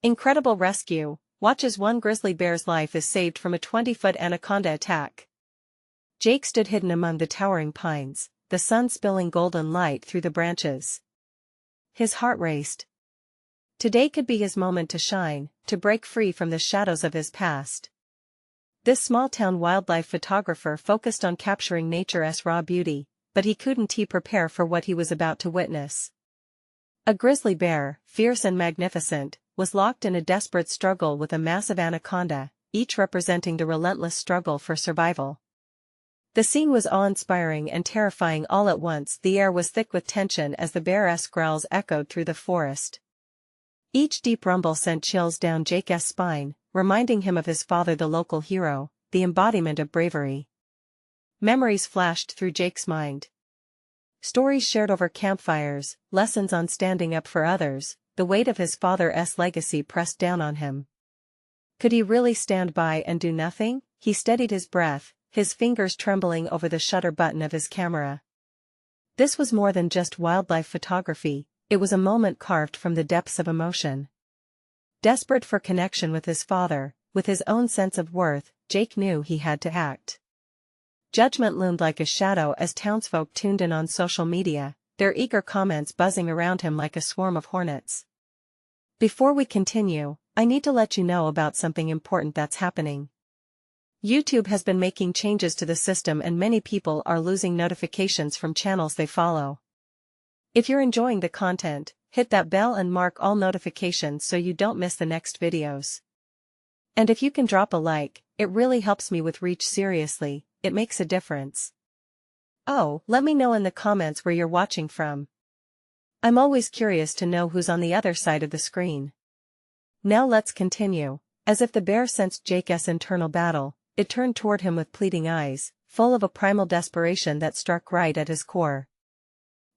Incredible rescue. Watch as one grizzly bear's life is saved from a 20-foot anaconda attack. Jake stood hidden among the towering pines, the sun spilling golden light through the branches. His heart raced. Today could be his moment to shine, to break free from the shadows of his past. This small-town wildlife photographer focused on capturing nature's raw beauty, but he couldn't prepare for what he was about to witness. A grizzly bear, fierce and magnificent, was locked in a desperate struggle with a massive anaconda, each representing the relentless struggle for survival. The scene was awe-inspiring and terrifying all at once. The air was thick with tension as the bear's growls echoed through the forest. Each deep rumble sent chills down Jake's spine, reminding him of his father, the local hero, the embodiment of bravery. Memories flashed through Jake's mind. Stories shared over campfires, lessons on standing up for others, the weight of his father's legacy pressed down on him. Could he really stand by and do nothing? He steadied his breath, his fingers trembling over the shutter button of his camera. This was more than just wildlife photography, it was a moment carved from the depths of emotion. Desperate for connection with his father, with his own sense of worth, Jake knew he had to act. Judgment loomed like a shadow as townsfolk tuned in on social media, their eager comments buzzing around him like a swarm of hornets. Before we continue, I need to let you know about something important that's happening. YouTube has been making changes to the system and many people are losing notifications from channels they follow. If you're enjoying the content, hit that bell and mark all notifications so you don't miss the next videos. And if you can drop a like, it really helps me with reach. Seriously, it makes a difference. Oh, let me know in the comments where you're watching from. I'm always curious to know who's on the other side of the screen. Now let's continue. As if the bear sensed Jake's internal battle, it turned toward him with pleading eyes, full of a primal desperation that struck right at his core.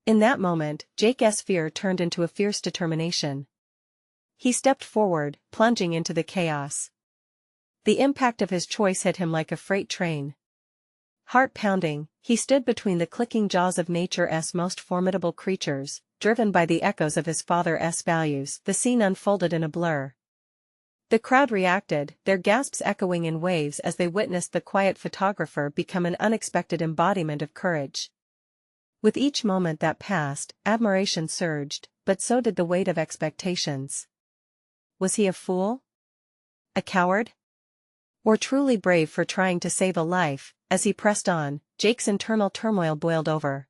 In that moment, Jake's fear turned into a fierce determination. He stepped forward, plunging into the chaos. The impact of his choice hit him like a freight train. Heart pounding, he stood between the clicking jaws of nature's most formidable creatures, driven by the echoes of his father's values. The scene unfolded in a blur. The crowd reacted, their gasps echoing in waves as they witnessed the quiet photographer become an unexpected embodiment of courage. With each moment that passed, admiration surged, but so did the weight of expectations. Was he a fool? A coward? Or truly brave for trying to save a life? As he pressed on, Jake's internal turmoil boiled over.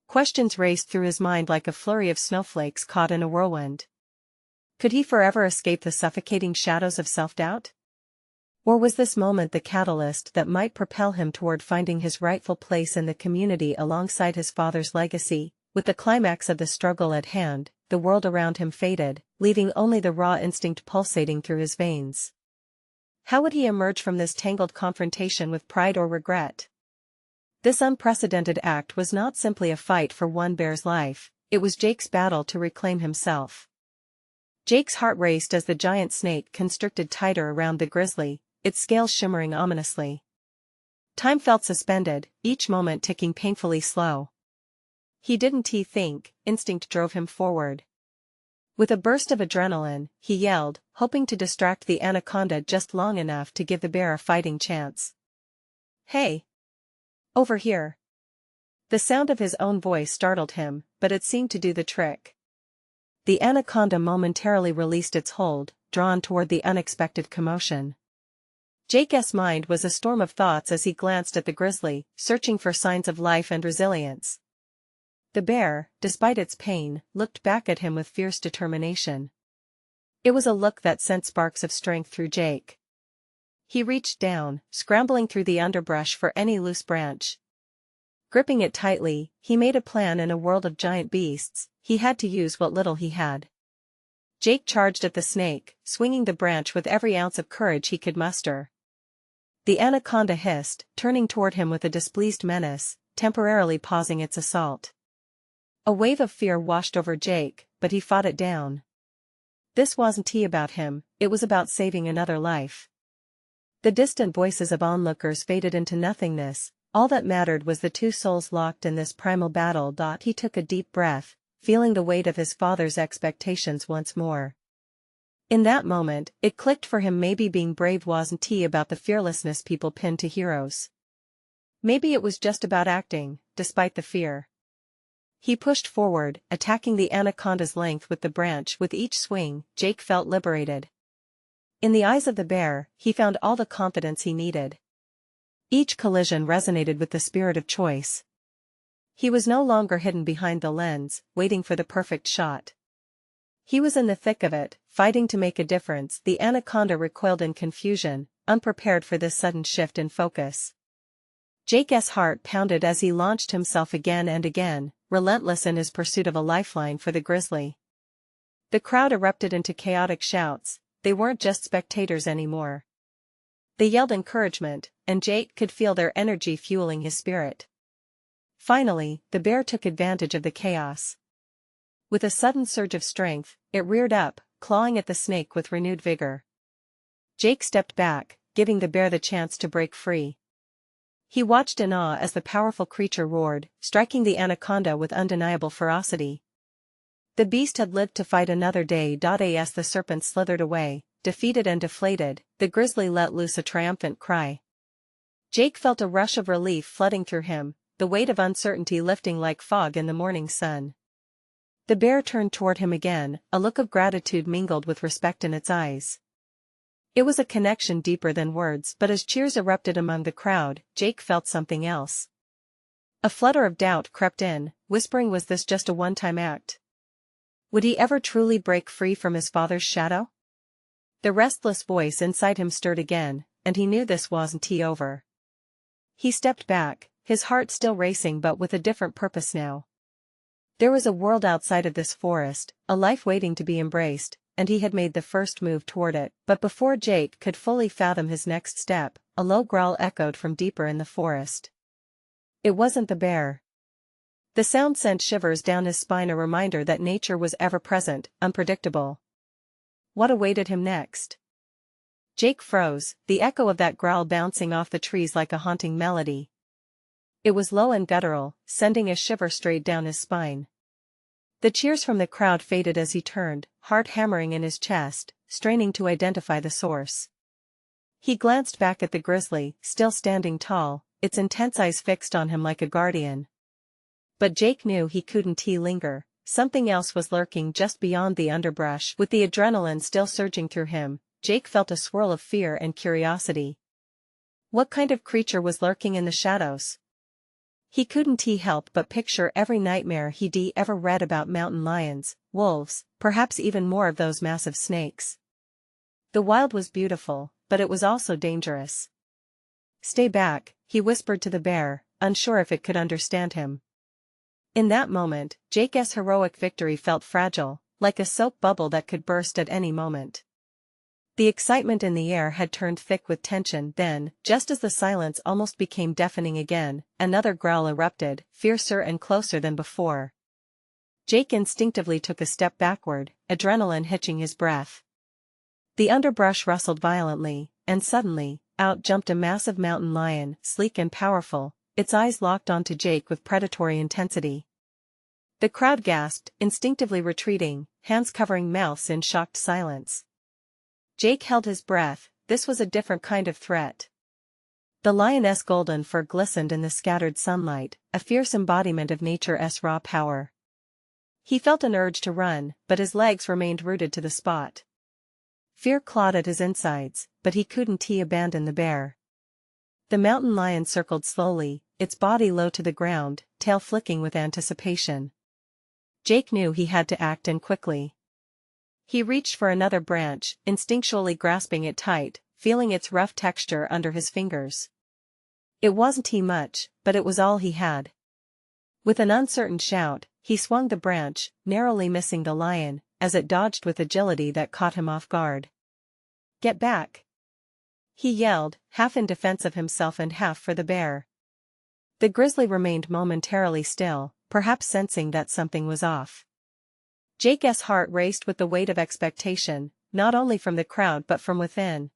Questions raced through his mind like a flurry of snowflakes caught in a whirlwind. Could he forever escape the suffocating shadows of self-doubt? Or was this moment the catalyst that might propel him toward finding his rightful place in the community alongside his father's legacy? With the climax of the struggle at hand, the world around him faded, leaving only the raw instinct pulsating through his veins. How would he emerge from this tangled confrontation with pride or regret? This unprecedented act was not simply a fight for one bear's life, it was Jake's battle to reclaim himself. Jake's heart raced as the giant snake constricted tighter around the grizzly, its scales shimmering ominously. Time felt suspended, each moment ticking painfully slow. He didn't think, instinct drove him forward. With a burst of adrenaline, he yelled, hoping to distract the anaconda just long enough to give the bear a fighting chance. "Hey! Over here!" The sound of his own voice startled him, but it seemed to do the trick. The anaconda momentarily released its hold, drawn toward the unexpected commotion. Jake's mind was a storm of thoughts as he glanced at the grizzly, searching for signs of life and resilience. The bear, despite its pain, looked back at him with fierce determination. It was a look that sent sparks of strength through Jake. He reached down, scrambling through the underbrush for any loose branch. Gripping it tightly, he made a plan. In a world of giant beasts, he had to use what little he had. Jake charged at the snake, swinging the branch with every ounce of courage he could muster. The anaconda hissed, turning toward him with a displeased menace, temporarily pausing its assault. A wave of fear washed over Jake, but he fought it down. This wasn't about him, it was about saving another life. The distant voices of onlookers faded into nothingness, all that mattered was the two souls locked in this primal battle. He took a deep breath, feeling the weight of his father's expectations once more. In that moment, it clicked for him, maybe being brave wasn't about the fearlessness people pin to heroes. Maybe it was just about acting, despite the fear. He pushed forward, attacking the anaconda's length with the branch. With each swing, Jake felt liberated. In the eyes of the bear, he found all the confidence he needed. Each collision resonated with the spirit of choice. He was no longer hidden behind the lens, waiting for the perfect shot. He was in the thick of it, fighting to make a difference. The anaconda recoiled in confusion, unprepared for this sudden shift in focus. Jake's heart pounded as he launched himself again and again, relentless in his pursuit of a lifeline for the grizzly. The crowd erupted into chaotic shouts. They weren't just spectators anymore. They yelled encouragement, and Jake could feel their energy fueling his spirit. Finally, the bear took advantage of the chaos. With a sudden surge of strength, it reared up, clawing at the snake with renewed vigor. Jake stepped back, giving the bear the chance to break free. He watched in awe as the powerful creature roared, striking the anaconda with undeniable ferocity. The beast had lived to fight another day. As the serpent slithered away, defeated and deflated, the grizzly let loose a triumphant cry. Jake felt a rush of relief flooding through him, the weight of uncertainty lifting like fog in the morning sun. The bear turned toward him again, a look of gratitude mingled with respect in its eyes. It was a connection deeper than words, but as cheers erupted among the crowd, Jake felt something else. A flutter of doubt crept in, whispering, was this just a one-time act? Would he ever truly break free from his father's shadow? The restless voice inside him stirred again, and he knew this wasn't over. He stepped back, his heart still racing but with a different purpose now. There was a world outside of this forest, a life waiting to be embraced, and he had made the first move toward it. But before Jake could fully fathom his next step, a low growl echoed from deeper in the forest. It wasn't the bear. The sound sent shivers down his spine, a reminder that nature was ever-present, unpredictable. What awaited him next? Jake froze, the echo of that growl bouncing off the trees like a haunting melody. It was low and guttural, sending a shiver straight down his spine. The cheers from the crowd faded as he turned, heart hammering in his chest, straining to identify the source. He glanced back at the grizzly, still standing tall, its intense eyes fixed on him like a guardian. But Jake knew he couldn't linger. Something else was lurking just beyond the underbrush. With the adrenaline still surging through him, Jake felt a swirl of fear and curiosity. What kind of creature was lurking in the shadows? He couldn't help but picture every nightmare he'd ever read about mountain lions, wolves, perhaps even more of those massive snakes. The wild was beautiful, but it was also dangerous. Stay back, he whispered to the bear, unsure if it could understand him. In that moment, Jake's heroic victory felt fragile, like a soap bubble that could burst at any moment. The excitement in the air had turned thick with tension. Then, just as the silence almost became deafening again, another growl erupted, fiercer and closer than before. Jake instinctively took a step backward, adrenaline hitching his breath. The underbrush rustled violently, and suddenly, out jumped a massive mountain lion, sleek and powerful, its eyes locked onto Jake with predatory intensity. The crowd gasped, instinctively retreating, hands covering mouths in shocked silence. Jake held his breath. This was a different kind of threat. The lioness' golden fur glistened in the scattered sunlight, a fierce embodiment of nature's raw power. He felt an urge to run, but his legs remained rooted to the spot. Fear clawed at his insides, but he couldn't abandon the bear. The mountain lion circled slowly, its body low to the ground, tail flicking with anticipation. Jake knew he had to act, and quickly. He reached for another branch, instinctually grasping it tight, feeling its rough texture under his fingers. It wasn't much, but it was all he had. With an uncertain shout, he swung the branch, narrowly missing the lion, as it dodged with agility that caught him off guard. "Get back!" he yelled, half in defense of himself and half for the bear. The grizzly remained momentarily still, perhaps sensing that something was off. Jake's heart raced with the weight of expectation, not only from the crowd but from within.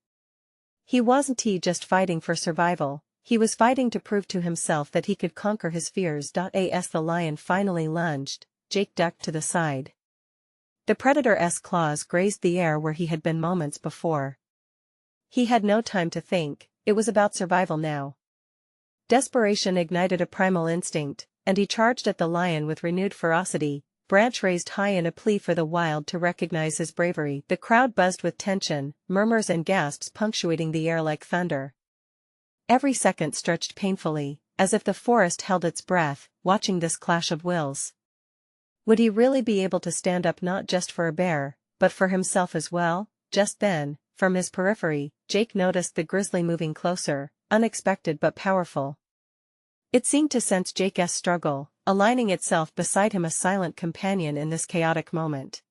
He wasn't just fighting for survival, he was fighting to prove to himself that he could conquer his fears. As the lion finally lunged, Jake ducked to the side. The predator's claws grazed the air where he had been moments before. He had no time to think, it was about survival now. Desperation ignited a primal instinct, and he charged at the lion with renewed ferocity, branch raised high in a plea for the wild to recognize his bravery. The crowd buzzed with tension, murmurs and gasps punctuating the air like thunder. Every second stretched painfully, as if the forest held its breath, watching this clash of wills. Would he really be able to stand up not just for a bear, but for himself as well? Just then, from his periphery, Jake noticed the grizzly moving closer, unexpected but powerful. It seemed to sense Jake's struggle, aligning itself beside him, a silent companion in this chaotic moment.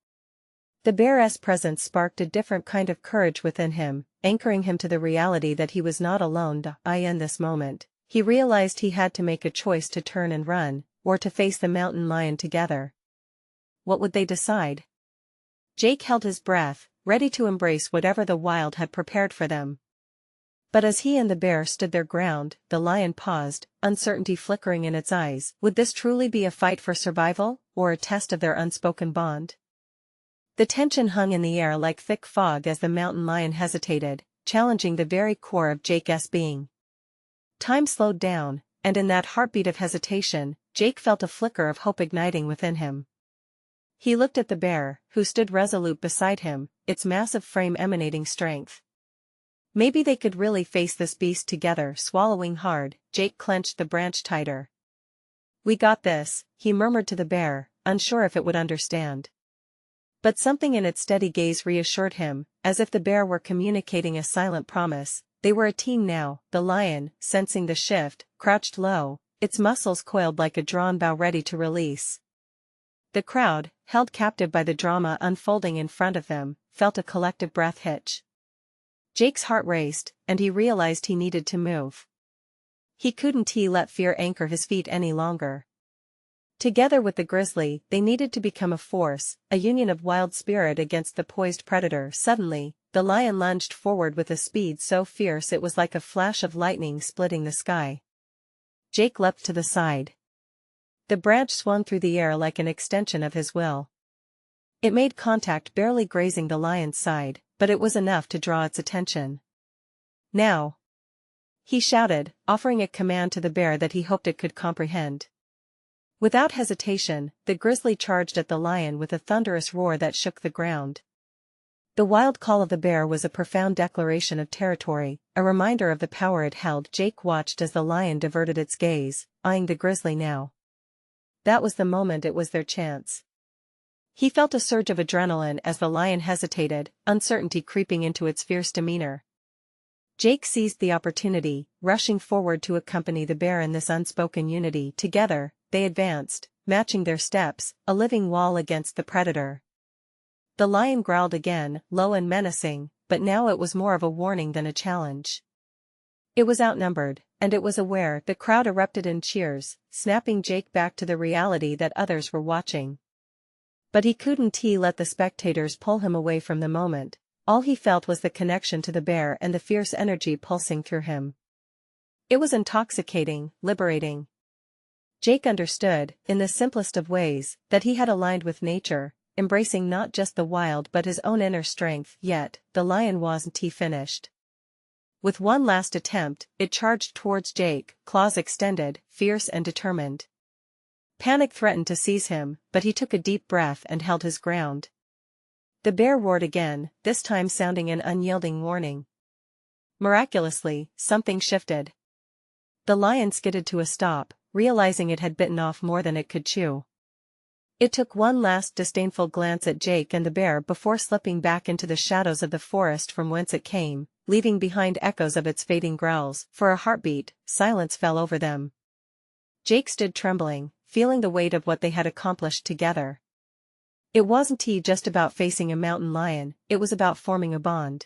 The bear's presence sparked a different kind of courage within him, anchoring him to the reality that he was not alone. In this moment, he realized he had to make a choice to turn and run, or to face the mountain lion together. What would they decide? Jake held his breath, ready to embrace whatever the wild had prepared for them. But as he and the bear stood their ground, the lion paused, uncertainty flickering in its eyes. Would this truly be a fight for survival, or a test of their unspoken bond? The tension hung in the air like thick fog as the mountain lion hesitated, challenging the very core of Jake's being. Time slowed down, and in that heartbeat of hesitation, Jake felt a flicker of hope igniting within him. He looked at the bear, who stood resolute beside him, its massive frame emanating strength. Maybe they could really face this beast together. Swallowing hard, Jake clenched the branch tighter. "We got this," he murmured to the bear, unsure if it would understand. But something in its steady gaze reassured him, as if the bear were communicating a silent promise. They were a team now. The lion, sensing the shift, crouched low, its muscles coiled like a drawn bow ready to release. The crowd, held captive by the drama unfolding in front of them, felt a collective breath hitch. Jake's heart raced, and he realized he needed to move. He couldn't let fear anchor his feet any longer. Together with the grizzly, they needed to become a force, a union of wild spirit against the poised predator. Suddenly, the lion lunged forward with a speed so fierce it was like a flash of lightning splitting the sky. Jake leapt to the side. The branch swung through the air like an extension of his will. It made contact, barely grazing the lion's side, but it was enough to draw its attention. "Now!" he shouted, offering a command to the bear that he hoped it could comprehend. Without hesitation, the grizzly charged at the lion with a thunderous roar that shook the ground. The wild call of the bear was a profound declaration of territory, a reminder of the power it held. Jake watched as the lion diverted its gaze, eyeing the grizzly now. That was the moment. It was their chance. He felt a surge of adrenaline as the lion hesitated, uncertainty creeping into its fierce demeanor. Jake seized the opportunity, rushing forward to accompany the bear in this unspoken unity. Together, they advanced, matching their steps, a living wall against the predator. The lion growled again, low and menacing, but now it was more of a warning than a challenge. It was outnumbered, and it was aware. The crowd erupted in cheers, snapping Jake back to the reality that others were watching. But he couldn't let the spectators pull him away from the moment. All he felt was the connection to the bear and the fierce energy pulsing through him. It was intoxicating, liberating. Jake understood, in the simplest of ways, that he had aligned with nature, embracing not just the wild but his own inner strength. Yet, the lion wasn't finished. With one last attempt, it charged towards Jake, claws extended, fierce and determined. Panic threatened to seize him, but he took a deep breath and held his ground. The bear roared again, this time sounding an unyielding warning. Miraculously, something shifted. The lion skidded to a stop, realizing it had bitten off more than it could chew. It took one last disdainful glance at Jake and the bear before slipping back into the shadows of the forest from whence it came, leaving behind echoes of its fading growls. For a heartbeat, silence fell over them. Jake stood trembling, feeling the weight of what they had accomplished together. It wasn't just about facing a mountain lion, it was about forming a bond.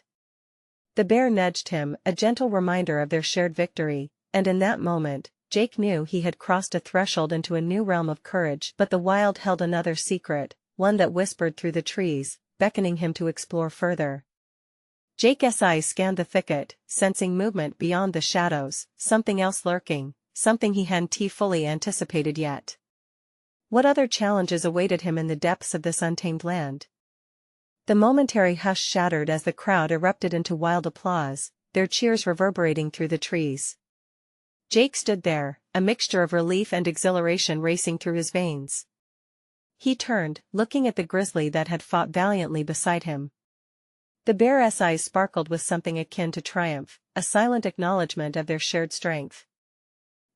The bear nudged him, a gentle reminder of their shared victory, and in that moment, Jake knew he had crossed a threshold into a new realm of courage. But the wild held another secret, one that whispered through the trees, beckoning him to explore further. Jake's eyes scanned the thicket, sensing movement beyond the shadows, something else lurking, something he hadn't fully anticipated yet. What other challenges awaited him in the depths of this untamed land? The momentary hush shattered as the crowd erupted into wild applause, their cheers reverberating through the trees. Jake stood there, a mixture of relief and exhilaration racing through his veins. He turned, looking at the grizzly that had fought valiantly beside him. The bear's eyes sparkled with something akin to triumph, a silent acknowledgement of their shared strength.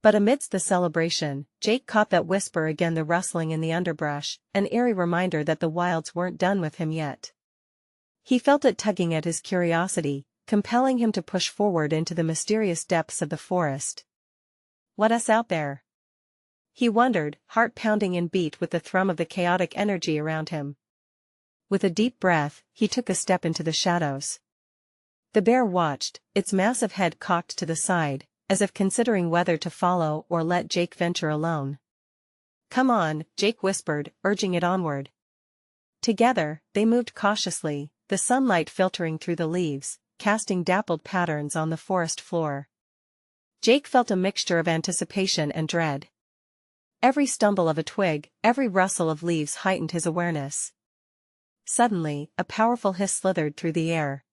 But amidst the celebration, Jake caught that whisper again, the rustling in the underbrush, an eerie reminder that the wilds weren't done with him yet. He felt it tugging at his curiosity, compelling him to push forward into the mysterious depths of the forest. What's out there? He wondered, heart pounding in beat with the thrum of the chaotic energy around him. With a deep breath, he took a step into the shadows. The bear watched, its massive head cocked to the side, as if considering whether to follow or let Jake venture alone. "Come on," Jake whispered, urging it onward. Together, they moved cautiously, the sunlight filtering through the leaves, casting dappled patterns on the forest floor. Jake felt a mixture of anticipation and dread. Every stumble of a twig, every rustle of leaves heightened his awareness. Suddenly, a powerful hiss slithered through the air.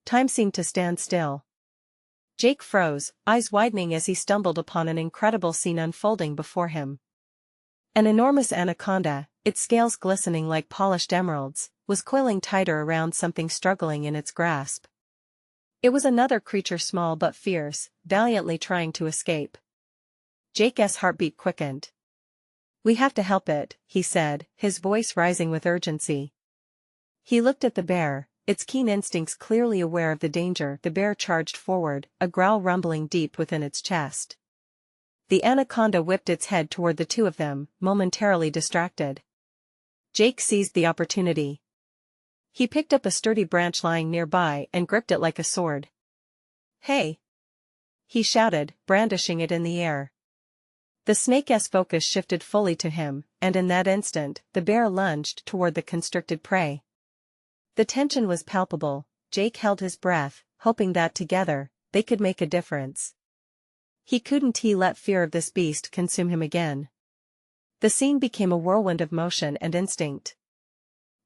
Time seemed to stand still. Jake froze, eyes widening as he stumbled upon an incredible scene unfolding before him. An enormous anaconda, its scales glistening like polished emeralds, was coiling tighter around something struggling in its grasp. It was another creature, small but fierce, valiantly trying to escape. Jake's heartbeat quickened. "We have to help it," he said, his voice rising with urgency. He looked at the bear, its keen instincts clearly aware of the danger. The bear charged forward, a growl rumbling deep within its chest. The anaconda whipped its head toward the two of them, momentarily distracted. Jake seized the opportunity. He picked up a sturdy branch lying nearby and gripped it like a sword. "Hey!" he shouted, brandishing it in the air. The snake's focus shifted fully to him, and in that instant, the bear lunged toward the constricted prey. The tension was palpable. Jake held his breath, hoping that together, they could make a difference. He couldn't let fear of this beast consume him again. The scene became a whirlwind of motion and instinct.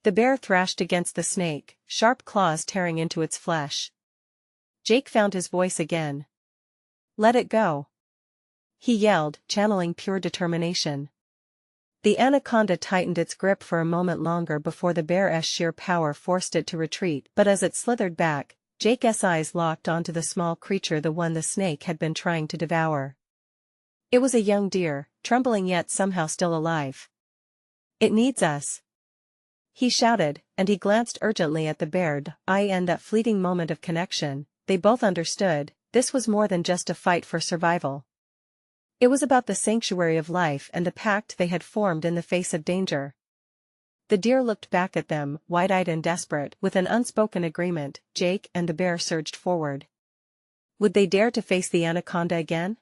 The bear thrashed against the snake, sharp claws tearing into its flesh. Jake found his voice again. "Let it go," he yelled, channeling pure determination. The anaconda tightened its grip for a moment longer before the bear's sheer power forced it to retreat, but as it slithered back, Jake's eyes locked onto the small creature, the one the snake had been trying to devour. It was a young deer, trembling yet somehow still alive. "It needs us," he shouted, and he glanced urgently at the bear. In that fleeting moment of connection, they both understood, this was more than just a fight for survival. It was about the sanctuary of life and the pact they had formed in the face of danger. The deer looked back at them, wide-eyed and desperate. With an unspoken agreement, Jake and the bear surged forward. Would they dare to face the anaconda again?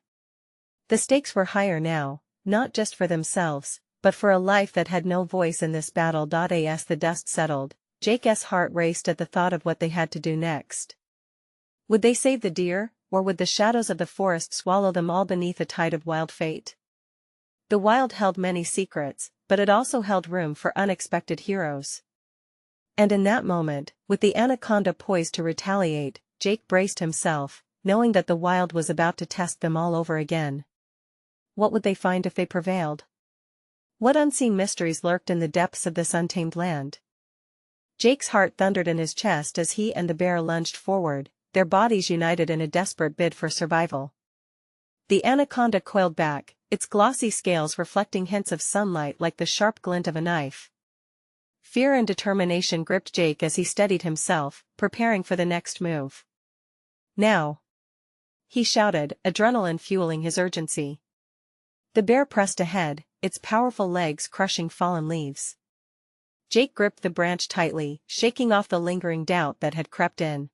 The stakes were higher now, not just for themselves, but for a life that had no voice in this battle. As the dust settled, Jake's heart raced at the thought of what they had to do next. Would they save the deer, or would the shadows of the forest swallow them all beneath a tide of wild fate? The wild held many secrets, but it also held room for unexpected heroes. And in that moment, with the anaconda poised to retaliate, Jake braced himself, knowing that the wild was about to test them all over again. What would they find if they prevailed? What unseen mysteries lurked in the depths of this untamed land? Jake's heart thundered in his chest as he and the bear lunged forward, their bodies united in a desperate bid for survival. The anaconda coiled back, its glossy scales reflecting hints of sunlight like the sharp glint of a knife. Fear and determination gripped Jake as he steadied himself, preparing for the next move. "Now!" he shouted, adrenaline fueling his urgency. The bear pressed ahead, its powerful legs crushing fallen leaves. Jake gripped the branch tightly, shaking off the lingering doubt that had crept in.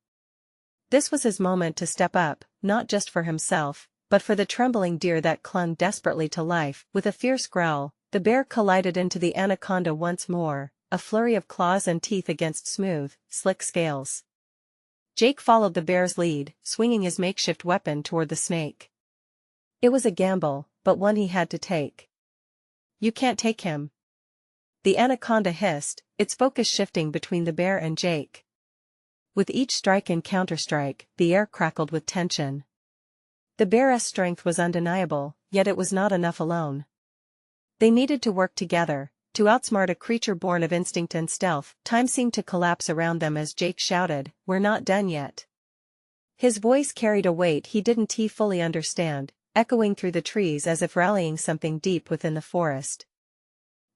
This was his moment to step up, not just for himself, but for the trembling deer that clung desperately to life. With a fierce growl, the bear collided into the anaconda once more, a flurry of claws and teeth against smooth, slick scales. Jake followed the bear's lead, swinging his makeshift weapon toward the snake. It was a gamble, but one he had to take. "You can't take him," The anaconda hissed, its focus shifting between the bear and Jake. With each strike and counterstrike, the air crackled with tension. The bear's strength was undeniable, yet it was not enough alone. They needed to work together, to outsmart a creature born of instinct and stealth. Time seemed to collapse around them as Jake shouted, "We're not done yet." His voice carried a weight he didn't fully understand, echoing through the trees as if rallying something deep within the forest.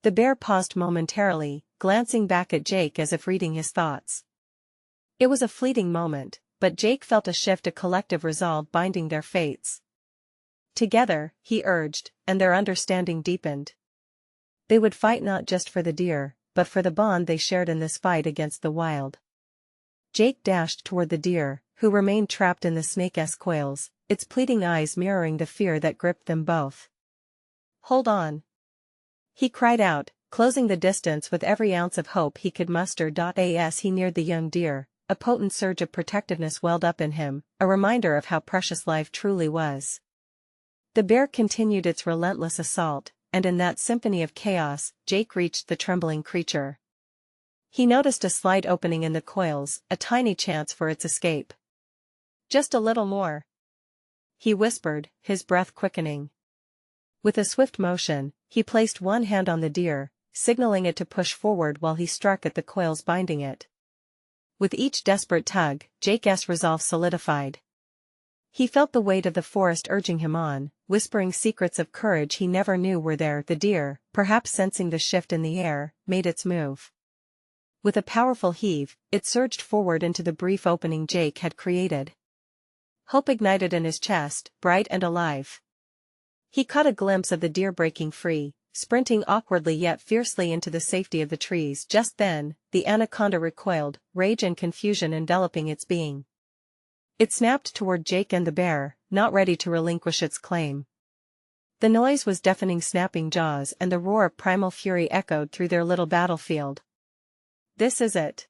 The bear paused momentarily, glancing back at Jake as if reading his thoughts. It was a fleeting moment, but Jake felt a shift, a collective resolve binding their fates. Together, he urged, and their understanding deepened. They would fight not just for the deer, but for the bond they shared in this fight against the wild. Jake dashed toward the deer, who remained trapped in the snake's coils, its pleading eyes mirroring the fear that gripped them both. "Hold on!" he cried out, closing the distance with every ounce of hope he could muster. As he neared the young deer, a potent surge of protectiveness welled up in him, a reminder of how precious life truly was. The bear continued its relentless assault, and in that symphony of chaos, Jake reached the trembling creature. He noticed a slight opening in the coils, a tiny chance for its escape. "Just a little more," he whispered, his breath quickening. With a swift motion, he placed one hand on the deer, signaling it to push forward while he struck at the coils binding it. With each desperate tug, Jake's resolve solidified. He felt the weight of the forest urging him on, whispering secrets of courage he never knew were there. The deer, perhaps sensing the shift in the air, made its move. With a powerful heave, it surged forward into the brief opening Jake had created. Hope ignited in his chest, bright and alive. He caught a glimpse of the deer breaking free, sprinting awkwardly yet fiercely into the safety of the trees. Just then, the anaconda recoiled, rage and confusion enveloping its being. It snapped toward Jake and the bear, not ready to relinquish its claim. The noise was deafening, snapping jaws and the roar of primal fury echoed through their little battlefield. "This is it!"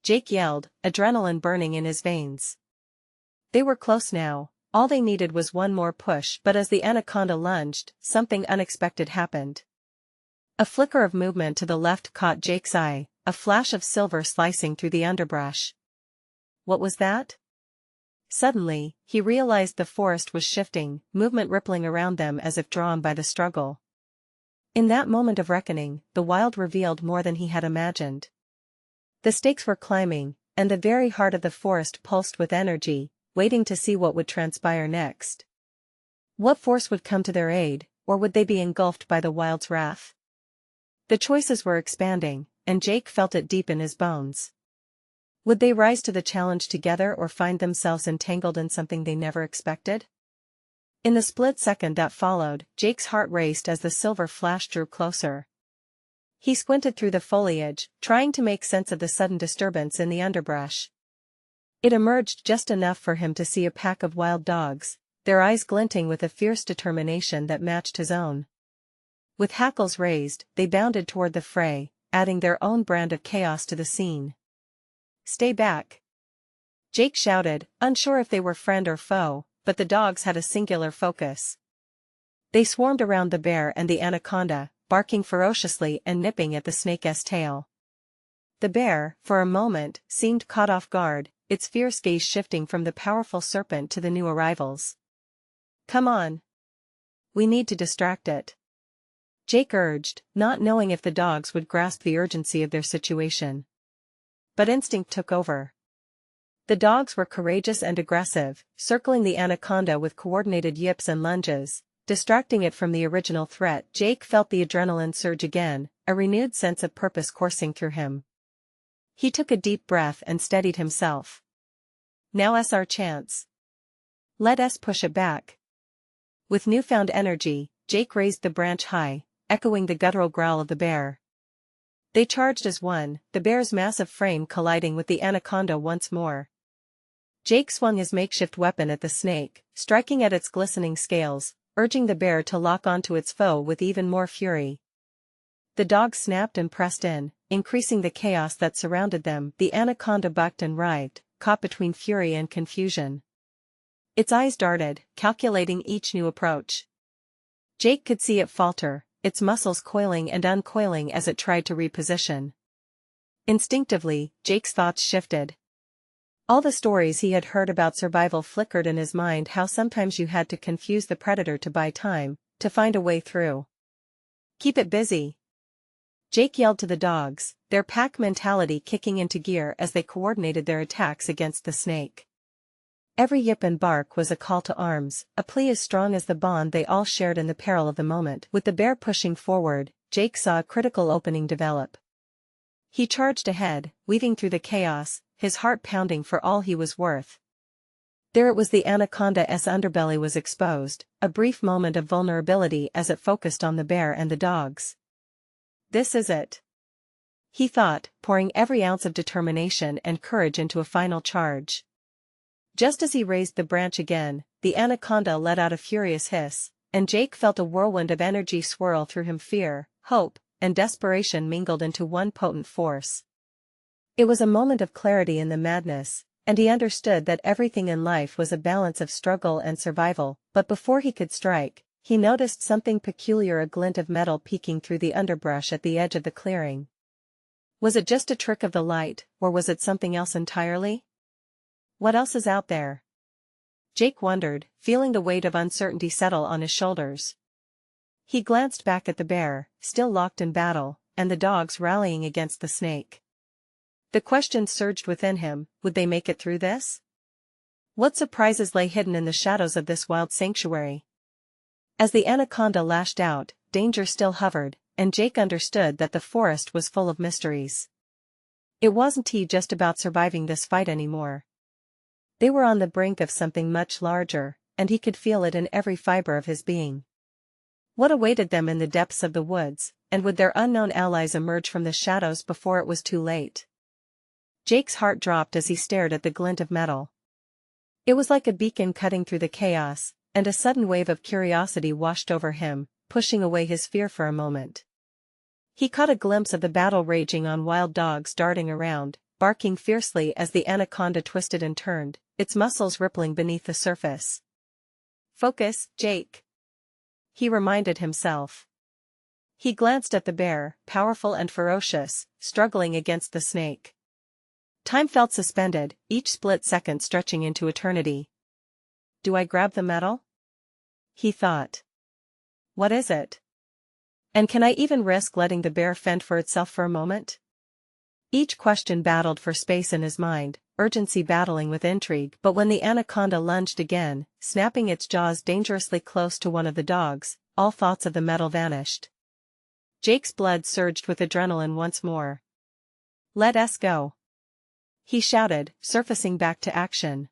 Jake yelled, adrenaline burning in his veins. They were close now, all they needed was one more push. But as the anaconda lunged, something unexpected happened. A flicker of movement to the left caught Jake's eye, a flash of silver slicing through the underbrush. What was that? Suddenly, he realized the forest was shifting, movement rippling around them as if drawn by the struggle. In that moment of reckoning, the wild revealed more than he had imagined. The stakes were climbing, and the very heart of the forest pulsed with energy, waiting to see what would transpire next. What force would come to their aid, or would they be engulfed by the wild's wrath? The choices were expanding, and Jake felt it deep in his bones. Would they rise to the challenge together or find themselves entangled in something they never expected? In the split second that followed, Jake's heart raced as the silver flash drew closer. He squinted through the foliage, trying to make sense of the sudden disturbance in the underbrush. It emerged just enough for him to see a pack of wild dogs, their eyes glinting with a fierce determination that matched his own. With hackles raised, they bounded toward the fray, adding their own brand of chaos to the scene. "Stay back!" Jake shouted, unsure if they were friend or foe, but the dogs had a singular focus. They swarmed around the bear and the anaconda, barking ferociously and nipping at the snake's tail. The bear, for a moment, seemed caught off guard, its fierce gaze shifting from the powerful serpent to the new arrivals. "Come on! We need to distract it," Jake urged, not knowing if the dogs would grasp the urgency of their situation. But instinct took over. The dogs were courageous and aggressive, circling the anaconda with coordinated yips and lunges, distracting it from the original threat. Jake felt the adrenaline surge again, a renewed sense of purpose coursing through him. He took a deep breath and steadied himself. "Now's our chance. Let us push it back." With newfound energy, Jake raised the branch high, echoing the guttural growl of the bear. They charged as one, the bear's massive frame colliding with the anaconda once more. Jake swung his makeshift weapon at the snake, striking at its glistening scales, urging the bear to lock onto its foe with even more fury. The dogs snapped and pressed in, increasing the chaos that surrounded them. The anaconda bucked and writhed, caught between fury and confusion. Its eyes darted, calculating each new approach. Jake could see it falter, its muscles coiling and uncoiling as it tried to reposition. Instinctively, Jake's thoughts shifted. All the stories he had heard about survival flickered in his mind, how sometimes you had to confuse the predator to buy time, to find a way through. "Keep it busy!" Jake yelled to the dogs, their pack mentality kicking into gear as they coordinated their attacks against the snake. Every yip and bark was a call to arms, a plea as strong as the bond they all shared in the peril of the moment. With the bear pushing forward, Jake saw a critical opening develop. He charged ahead, weaving through the chaos, his heart pounding for all he was worth. There it was, the Anaconda's underbelly was exposed, a brief moment of vulnerability as it focused on the bear and the dogs. "This is it," he thought, pouring every ounce of determination and courage into a final charge. Just as he raised the branch again, the Anaconda let out a furious hiss, and Jake felt a whirlwind of energy swirl through him. Fear, hope, and desperation mingled into one potent force. It was a moment of clarity in the madness, and he understood that everything in life was a balance of struggle and survival. But before he could strike, he noticed something peculiar, a glint of metal peeking through the underbrush at the edge of the clearing. Was it just a trick of the light, or was it something else entirely? What else is out there? Jake wondered, feeling the weight of uncertainty settle on his shoulders. He glanced back at the bear, still locked in battle, and the dogs rallying against the snake. The question surged within him, would they make it through this? What surprises lay hidden in the shadows of this wild sanctuary? As the Anaconda lashed out, danger still hovered, and Jake understood that the forest was full of mysteries. It wasn't just about surviving this fight anymore. They were on the brink of something much larger, and he could feel it in every fiber of his being. What awaited them in the depths of the woods, and would their unknown allies emerge from the shadows before it was too late? Jake's heart dropped as he stared at the glint of metal. It was like a beacon cutting through the chaos, and a sudden wave of curiosity washed over him, pushing away his fear for a moment. He caught a glimpse of the battle raging on, wild dogs darting around, barking fiercely as the Anaconda twisted and turned, its muscles rippling beneath the surface. "Focus, Jake," he reminded himself. He glanced at the bear, powerful and ferocious, struggling against the snake. Time felt suspended, each split second stretching into eternity. "Do I grab the metal?" he thought. "What is it? And can I even risk letting the bear fend for itself for a moment?" Each question battled for space in his mind, urgency battling with intrigue. But when the Anaconda lunged again, snapping its jaws dangerously close to one of the dogs, all thoughts of the metal vanished. Jake's blood surged with adrenaline once more. "Let us go," he shouted, surfacing back to action.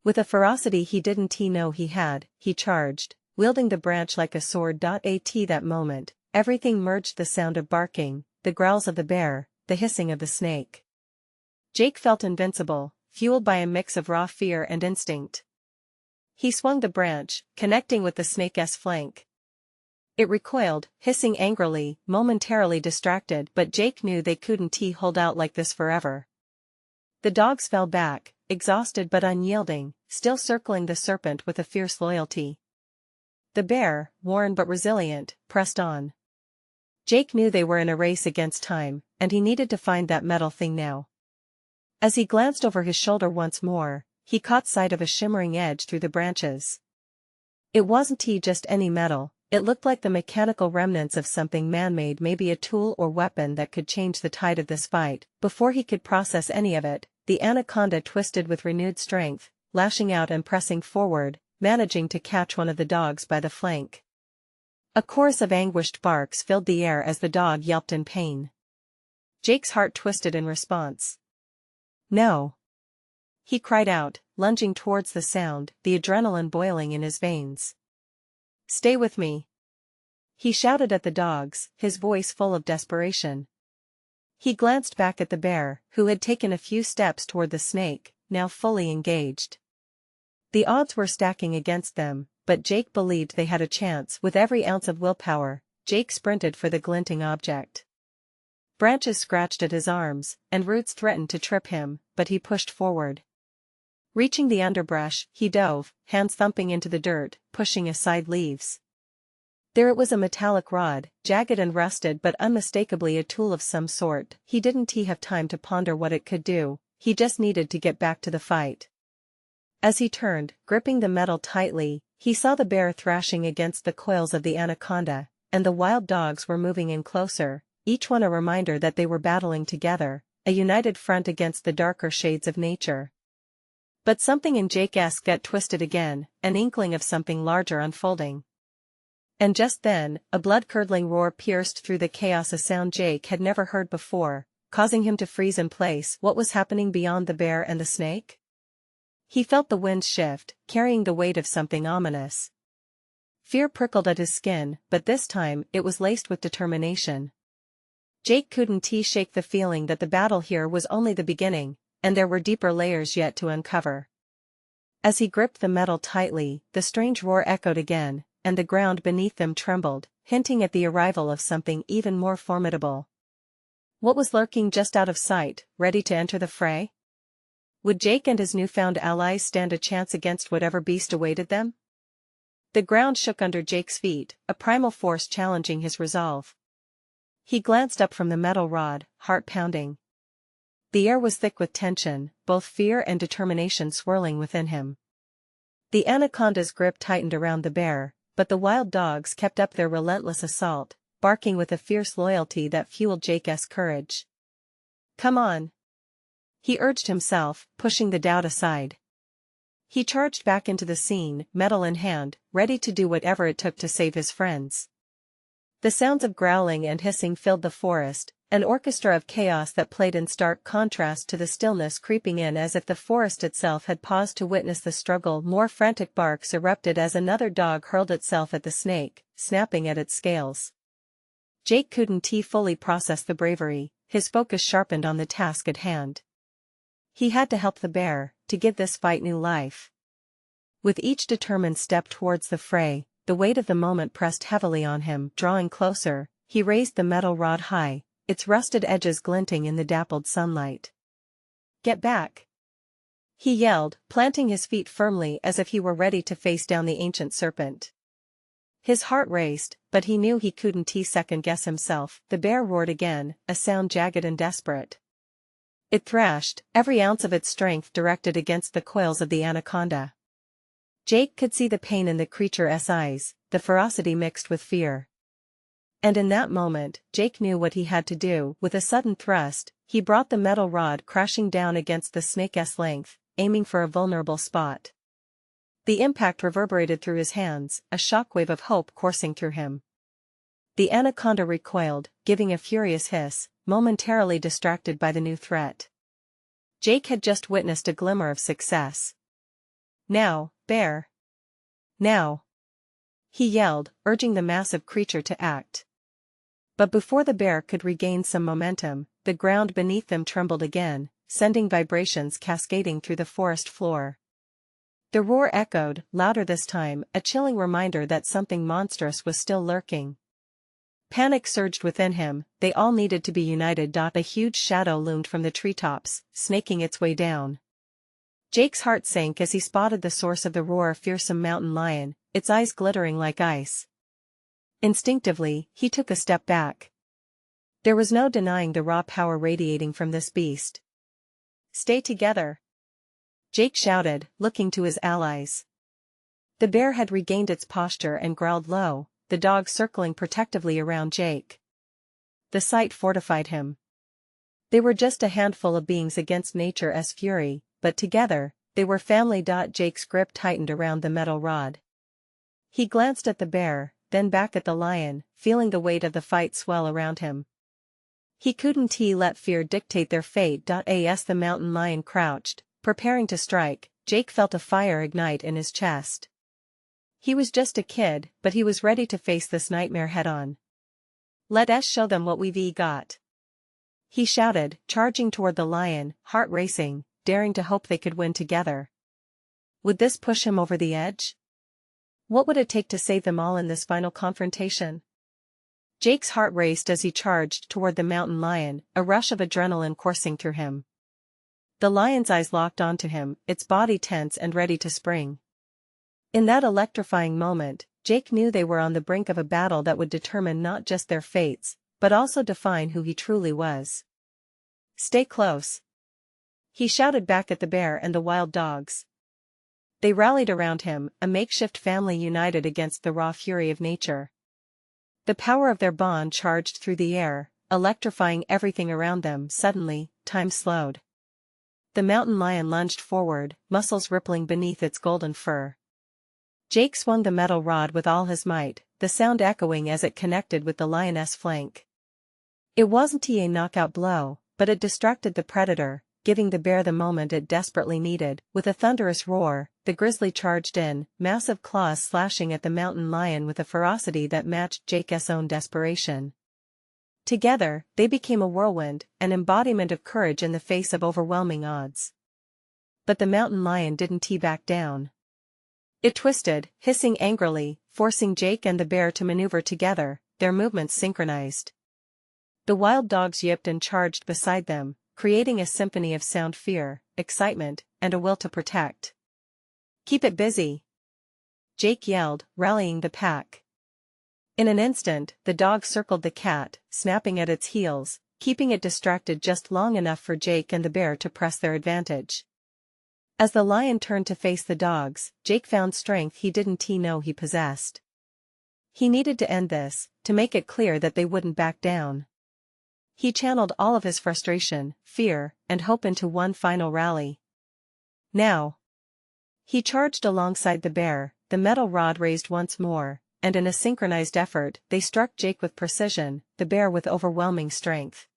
With a ferocity he didn't know he had, he charged, wielding the branch like a sword. At that moment, everything merged: the sound of barking, the growls of the bear, the hissing of the snake. Jake felt invincible, fueled by a mix of raw fear and instinct. He swung the branch, connecting with the snake's flank. It recoiled, hissing angrily, momentarily distracted, but Jake knew they couldn't hold out like this forever. The dogs fell back, exhausted but unyielding, still circling the serpent with a fierce loyalty. The bear, worn but resilient, pressed on. Jake knew they were in a race against time, and he needed to find that metal thing now. As he glanced over his shoulder once more, he caught sight of a shimmering edge through the branches. It wasn't just any metal, it looked like the mechanical remnants of something man-made, maybe a tool or weapon that could change the tide of this fight. Before he could process any of it, the Anaconda twisted with renewed strength, lashing out and pressing forward, managing to catch one of the dogs by the flank. A chorus of anguished barks filled the air as the dog yelped in pain. Jake's heart twisted in response. "No!" he cried out, lunging towards the sound, the adrenaline boiling in his veins. "Stay with me!" he shouted at the dogs, his voice full of desperation. He glanced back at the bear, who had taken a few steps toward the snake, now fully engaged. The odds were stacking against them, but Jake believed they had a chance. With every ounce of willpower, Jake sprinted for the glinting object. Branches scratched at his arms, and roots threatened to trip him, but he pushed forward. Reaching the underbrush, he dove, hands thumping into the dirt, pushing aside leaves. There it was, a metallic rod, jagged and rusted but unmistakably a tool of some sort. He didn't have time to ponder what it could do, he just needed to get back to the fight. As he turned, gripping the metal tightly, he saw the bear thrashing against the coils of the anaconda, and the wild dogs were moving in closer, each one a reminder that they were battling together, a united front against the darker shades of nature. But something in Jake's gut twisted again, an inkling of something larger unfolding. And just then, a blood-curdling roar pierced through the chaos, a sound Jake had never heard before, causing him to freeze in place. What was happening beyond the bear and the snake? He felt the wind shift, carrying the weight of something ominous. Fear prickled at his skin, but this time it was laced with determination. Jake couldn't shake the feeling that the battle here was only the beginning, and there were deeper layers yet to uncover. As he gripped the metal tightly, the strange roar echoed again, and the ground beneath them trembled, hinting at the arrival of something even more formidable. What was lurking just out of sight, ready to enter the fray? Would Jake and his newfound allies stand a chance against whatever beast awaited them? The ground shook under Jake's feet, a primal force challenging his resolve. He glanced up from the metal rod, heart pounding. The air was thick with tension, both fear and determination swirling within him. The anaconda's grip tightened around the bear, but the wild dogs kept up their relentless assault, barking with a fierce loyalty that fueled Jake's courage. "Come on," he urged himself, pushing the doubt aside. He charged back into the scene, metal in hand, ready to do whatever it took to save his friends. The sounds of growling and hissing filled the forest, an orchestra of chaos that played in stark contrast to the stillness creeping in, as if the forest itself had paused to witness the struggle. More frantic barks erupted as another dog hurled itself at the snake, snapping at its scales. Jake couldn't fully process the bravery, his focus sharpened on the task at hand. He had to help the bear, to give this fight new life. With each determined step towards the fray, the weight of the moment pressed heavily on him. Drawing closer, he raised the metal rod high, its rusted edges glinting in the dappled sunlight. "Get back!" he yelled, planting his feet firmly as if he were ready to face down the ancient serpent. His heart raced, but he knew he couldn't second-guess himself. The bear roared again, a sound jagged and desperate. It thrashed, every ounce of its strength directed against the coils of the anaconda. Jake could see the pain in the creature's eyes, the ferocity mixed with fear. And in that moment, Jake knew what he had to do. With a sudden thrust, he brought the metal rod crashing down against the snake's length, aiming for a vulnerable spot. The impact reverberated through his hands, a shockwave of hope coursing through him. The anaconda recoiled, giving a furious hiss, momentarily distracted by the new threat. Jake had just witnessed a glimmer of success. "Now, bear! Now!" he yelled, urging the massive creature to act. But before the bear could regain some momentum, the ground beneath them trembled again, sending vibrations cascading through the forest floor. The roar echoed, louder this time, a chilling reminder that something monstrous was still lurking. Panic surged within him, they all needed to be united. A huge shadow loomed from the treetops, snaking its way down. Jake's heart sank as he spotted the source of the roar, a fearsome mountain lion, its eyes glittering like ice. Instinctively, he took a step back. There was no denying the raw power radiating from this beast. "Stay together!" Jake shouted, looking to his allies. The bear had regained its posture and growled low, the dogs circling protectively around Jake. The sight fortified him. They were just a handful of beings against nature's fury, but together, they were family. Jake's grip tightened around the metal rod. He glanced at the bear, then back at the lion, feeling the weight of the fight swell around him. He couldn't let fear dictate their fate. As the mountain lion crouched, preparing to strike, Jake felt a fire ignite in his chest. He was just a kid, but he was ready to face this nightmare head-on. "Let us show them what we've got," he shouted, charging toward the lion, heart racing, daring to hope they could win together. Would this push him over the edge? What would it take to save them all in this final confrontation? Jake's heart raced as he charged toward the mountain lion, a rush of adrenaline coursing through him. The lion's eyes locked onto him, its body tense and ready to spring. In that electrifying moment, Jake knew they were on the brink of a battle that would determine not just their fates, but also define who he truly was. "Stay close," he shouted back at the bear and the wild dogs. They rallied around him, a makeshift family united against the raw fury of nature. The power of their bond charged through the air, electrifying everything around them. Suddenly, time slowed. The mountain lion lunged forward, muscles rippling beneath its golden fur. Jake swung the metal rod with all his might, the sound echoing as it connected with the lioness' flank. It wasn't a knockout blow, but it distracted the predator, giving the bear the moment it desperately needed. With a thunderous roar, the grizzly charged in, massive claws slashing at the mountain lion with a ferocity that matched Jake's own desperation. Together, they became a whirlwind, an embodiment of courage in the face of overwhelming odds. But the mountain lion didn't back down. It twisted, hissing angrily, forcing Jake and the bear to maneuver together, their movements synchronized. The wild dogs yipped and charged beside them, creating a symphony of sound: fear, excitement, and a will to protect. "Keep it busy," Jake yelled, rallying the pack. In an instant, the dog circled the cat, snapping at its heels, keeping it distracted just long enough for Jake and the bear to press their advantage. As the lion turned to face the dogs, Jake found strength he didn't know he possessed. He needed to end this, to make it clear that they wouldn't back down. He channeled all of his frustration, fear, and hope into one final rally. "Now!" He charged alongside the bear, the metal rod raised once more, and in a synchronized effort, they struck Jake with precision, the bear with overwhelming strength.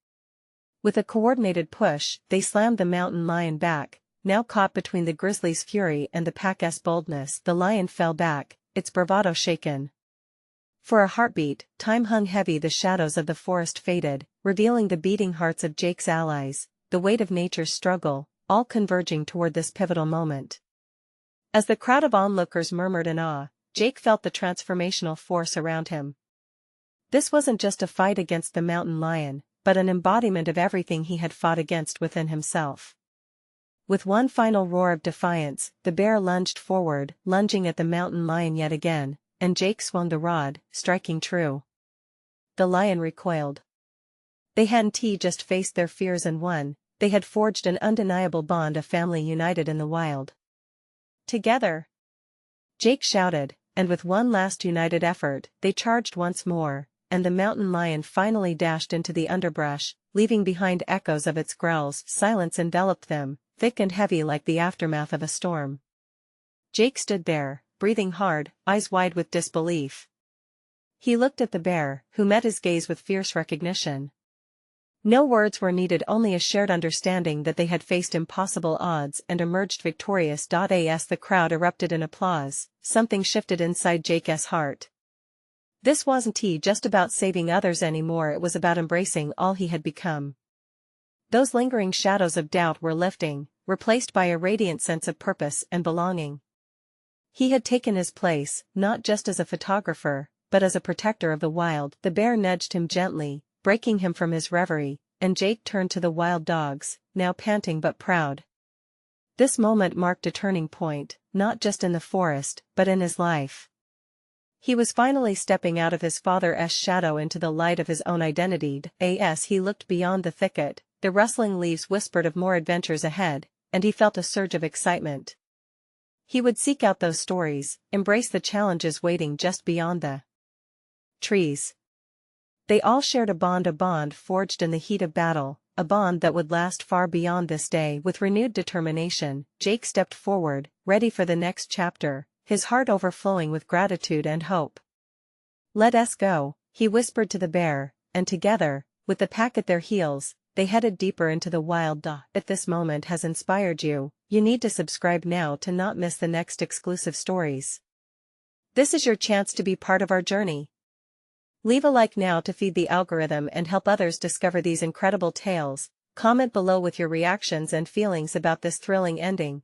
With a coordinated push, they slammed the mountain lion back, now caught between the grizzly's fury and the pack's boldness. The lion fell back, its bravado shaken. For a heartbeat, time hung heavy. The shadows of the forest faded, revealing the beating hearts of Jake's allies, the weight of nature's struggle, all converging toward this pivotal moment. As the crowd of onlookers murmured in awe, Jake felt the transformational force around him. This wasn't just a fight against the mountain lion, but an embodiment of everything he had fought against within himself. With one final roar of defiance, the bear lunged forward, lunging at the mountain lion yet again, and Jake swung the rod, striking true. The lion recoiled. They hadn't just faced their fears and won, they had forged an undeniable bond, a family united in the wild. "Together!" Jake shouted, and with one last united effort, they charged once more, and the mountain lion finally dashed into the underbrush, leaving behind echoes of its growls. Silence enveloped them, thick and heavy like the aftermath of a storm. Jake stood there, breathing hard, eyes wide with disbelief. He looked at the bear, who met his gaze with fierce recognition. No words were needed, only a shared understanding that they had faced impossible odds and emerged victorious. As the crowd erupted in applause, something shifted inside Jake's heart. This wasn't just about saving others anymore, it was about embracing all he had become. Those lingering shadows of doubt were lifting, replaced by a radiant sense of purpose and belonging. He had taken his place, not just as a photographer, but as a protector of the wild. The bear nudged him gently, breaking him from his reverie, and Jake turned to the wild dogs, now panting but proud. This moment marked a turning point, not just in the forest, but in his life. He was finally stepping out of his father's shadow into the light of his own identity. As he looked beyond the thicket, the rustling leaves whispered of more adventures ahead, and he felt a surge of excitement. He would seek out those stories, embrace the challenges waiting just beyond the trees. They all shared a bond forged in the heat of battle, a bond that would last far beyond this day. With renewed determination, Jake stepped forward, ready for the next chapter, his heart overflowing with gratitude and hope. "Let us go," he whispered to the bear, and together, with the pack at their heels, they headed deeper into the wild. If this moment has inspired you, you need to subscribe now to not miss the next exclusive stories. This is your chance to be part of our journey. Leave a like now to feed the algorithm and help others discover these incredible tales. Comment below with your reactions and feelings about this thrilling ending.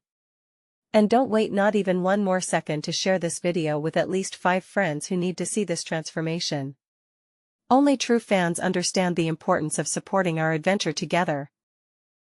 And don't wait not even one more second to share this video with at least 5 friends who need to see this transformation. Only true fans understand the importance of supporting our adventure together.